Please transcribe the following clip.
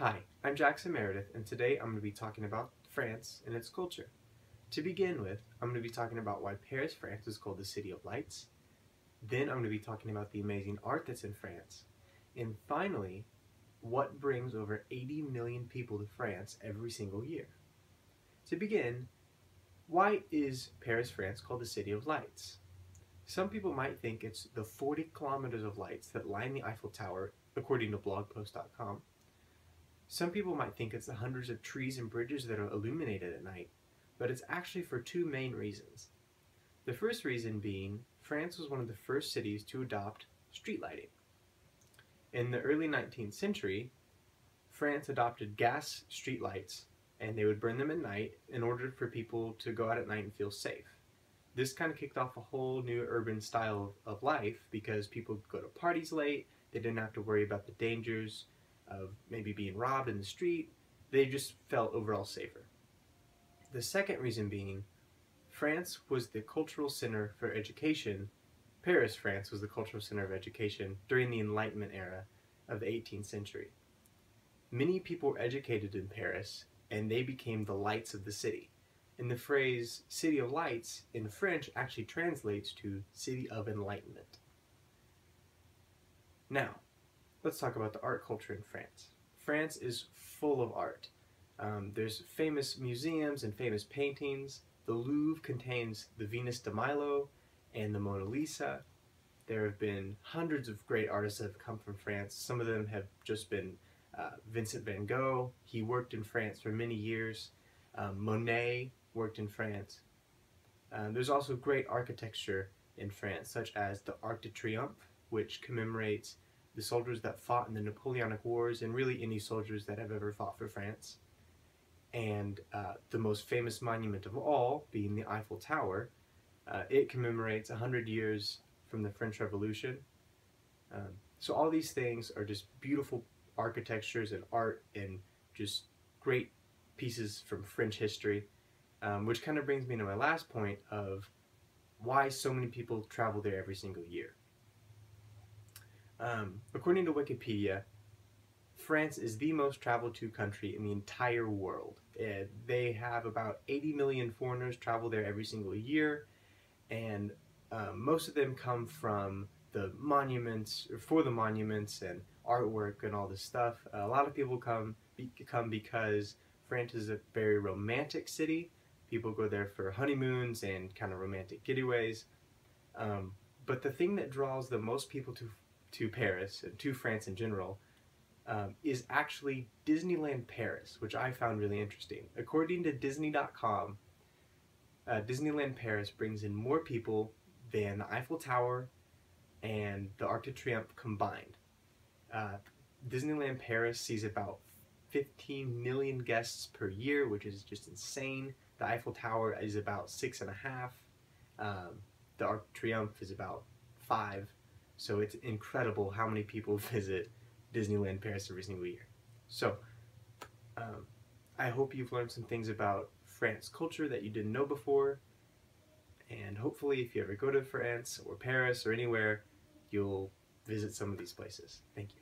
Hi, I'm Jackson Meredith, and today I'm going to be talking about France and its culture. To begin with, I'm going to be talking about why Paris, France is called the City of Lights. Then I'm going to be talking about the amazing art that's in France. And finally, what brings over 80 million people to France every single year. To begin, why is Paris, France called the City of Lights? Some people might think it's the 40 kilometers of lights that line the Eiffel Tower, according to blogpost.com. Some people might think it's the hundreds of trees and bridges that are illuminated at night, but it's actually for two main reasons. The first reason being, France was one of the first cities to adopt street lighting. In the early 19th century, France adopted gas street lights, and they would burn them at night in order for people to go out at night and feel safe. This kind of kicked off a whole new urban style of life because people could go to parties late, they didn't have to worry about the dangers of maybe being robbed in the street. They just felt overall safer. The second reason being, France was the cultural center for education. Paris, France was the cultural center of education during the Enlightenment era of the 18th century. Many people were educated in Paris, and they became the lights of the city. And the phrase City of Lights in French actually translates to City of Enlightenment. Now, let's talk about the art culture in France. France is full of art. There's famous museums and famous paintings. The Louvre contains the Venus de Milo and the Mona Lisa. There have been hundreds of great artists that have come from France. Some of them have just been Vincent van Gogh. He worked in France for many years. Monet worked in France. There's also great architecture in France, such as the Arc de Triomphe, which commemorates the soldiers that fought in the Napoleonic Wars, and really any soldiers that have ever fought for France. And the most famous monument of all, being the Eiffel Tower, it commemorates 100 years from the French Revolution. So all these things are just beautiful architectures and art and just great pieces from French history, which kind of brings me to my last point of why so many people travel there every single year. According to Wikipedia, France is the most traveled to country in the entire world. They have about 80 million foreigners travel there every single year, and most of them come from the monuments, or for the monuments and artwork and all this stuff. A lot of people come because France is a very romantic city. People go there for honeymoons and kind of romantic getaways. But the thing that draws the most people to Paris and to France in general is actually Disneyland Paris, which I found really interesting. According to Disney.com, Disneyland Paris brings in more people than the Eiffel Tower and the Arc de Triomphe combined. Disneyland Paris sees about 15 million guests per year, which is just insane. The Eiffel Tower is about 6.5. The Arc de Triomphe is about 5. So it's incredible how many people visit Disneyland Paris every single year. So I hope you've learned some things about France culture that you didn't know before. And hopefully if you ever go to France or Paris or anywhere, you'll visit some of these places. Thank you.